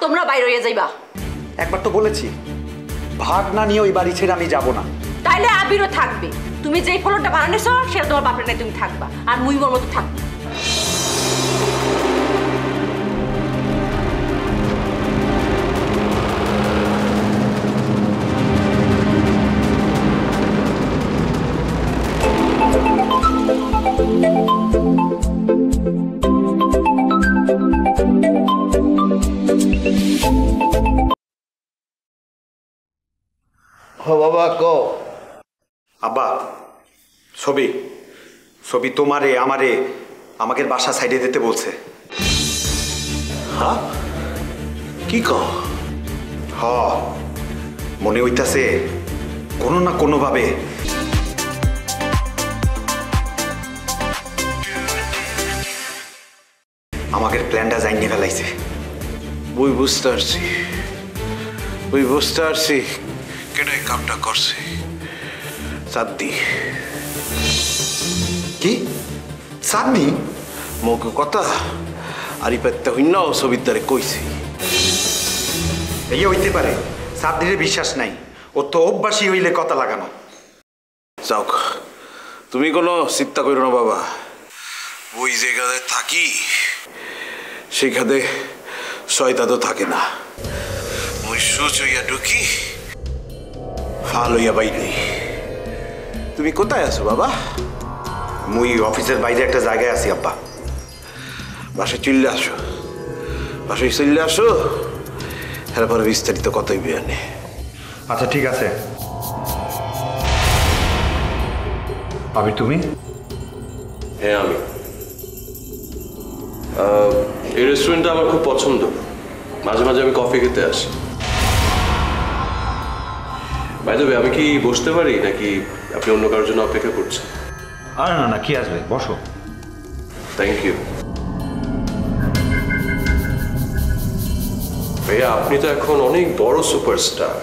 তোমরা বাইরে হয়ে যাইবা। একবার তো বলেছি ভাগ না নিয়ে ওই বাড়ি ছেড়ে আমি যাব না। তাইলে আবিরও থাকবে। তুমি যেই ফলনটা বানাইছো সেটা তোমার বাপের নাই, তুমি থাকবা, আর মুই মোর মতো থাকবো। বাবা কো আব্বা ছবি ছবি তোমারে আমারে আমাকে বাসা সাইডে দিতে বলছে। হ্যাঁ কি কো? হ মনে হইতাছে কোনো না কোনো ভাবে আমাদের প্ল্যানটা জানিয়ে ফেলাইছে। বুঝতে পারছি বুঝতে পারছি কেন এই কামটা করছে। সাদ্দি কি সাদনি মুখ কথা আরিপাত্তা হইন না ছবিদারে কইছি। এই হইতে পারে, সাদনিরে বিশ্বাস নাই, ও তো অভ্যাসী হইলে কথা লাগানো। যাও তুমি কোনো চিন্তা করো না বাবা, ওই জায়গাতে থাকি সেখানে শয়তা তো থাকে না। মুই সুচ হইয়া ঢুকি ফাল হইয়া বাইরে। তুমি কোথায় আছো বাবা? মুই অফিসের বাইরে একটা জায়গায় আছি আব্বা। বাসায় চললে আসো, বাসায় চললে আসো, এরপরে বিস্তারিত কথাই বেয়ানে। আচ্ছা ঠিক আছে। আবির তুমি? হ্যাঁ আমি। এই রেস্টুরেন্টটা আমার খুব পছন্দ, মাঝে মাঝে আমি কফি খেতে আসি। বাই দ্য ওয়ে, আমি কি বসতে পারি নাকি আপনি অন্য কারোর জন্য অপেক্ষা করছেন? আরে না না, কি আসবে, বসো। থ্যাংক ইউ ভাইয়া, আপনি তো এখন অনেক বড় সুপারস্টার।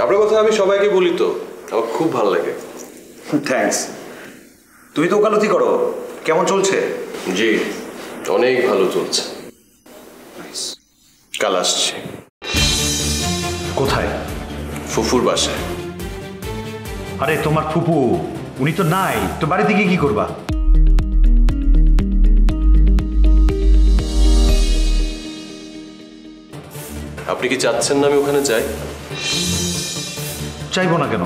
আপনার কথা আমি সবাইকে বলি তো, আমার খুব ভালো লাগে। থ্যাঙ্কস। তুমি তো ওকালতি করো, কেমন চলছে? জি অনেক ভালো চলছে। কাল আসছি। কোথায়? ফুফুর বাসায়। আরে তোমার ফুপু উনি তো নাই, তো বাড়িতে গিয়ে কি করবা? আপনি কি চাচ্ছেন না আমি ওখানে যাই? চাইবো না কেন,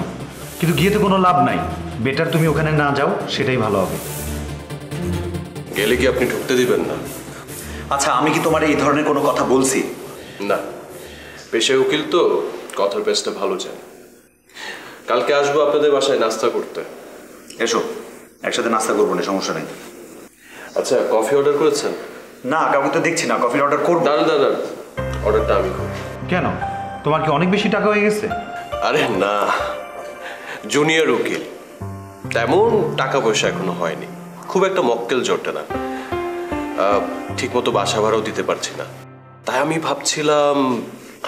কিন্তু গিয়ে তো কোনো লাভ নাই। বেটার তুমি ওখানে না যাও, সেটাই ভালো হবে। গেলে কি আপনি ঢুকতে দিবেন না? আচ্ছা আমি কি তোমার এই ধরনের কোনো কথা বলছি? না, পেশায় উকিল তো, কথার পেশটা ভালো যায়। কালকে আসবো আপনাদের বাসায় নাস্তা করতে। এসো, একসাথে নাস্তা করবো না, সমস্যা নেই। আচ্ছা কফি অর্ডার করেছেন? না, কাউকে তো দেখছি না। কফির অর্ডার করবো? দাঁড়ান দাঁড়ান, অর্ডারটা আমি করব। কেন, তোমার কি অনেক বেশি টাকা হয়ে গেছে? আরে না, জুনিয়র উকিল, তেমন টাকা পয়সা এখনো হয়নি, খুব একটা মক্কেল জোটে না, ঠিক মতো বাসা ভাড়াও দিতে পারছি না। তাই আমি ভাবছিলাম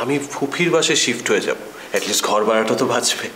আমি ফুফির বাসায় শিফট হয়ে যাব, অ্যাটলিস্ট ঘর ভাড়াটা তো বাঁচবে।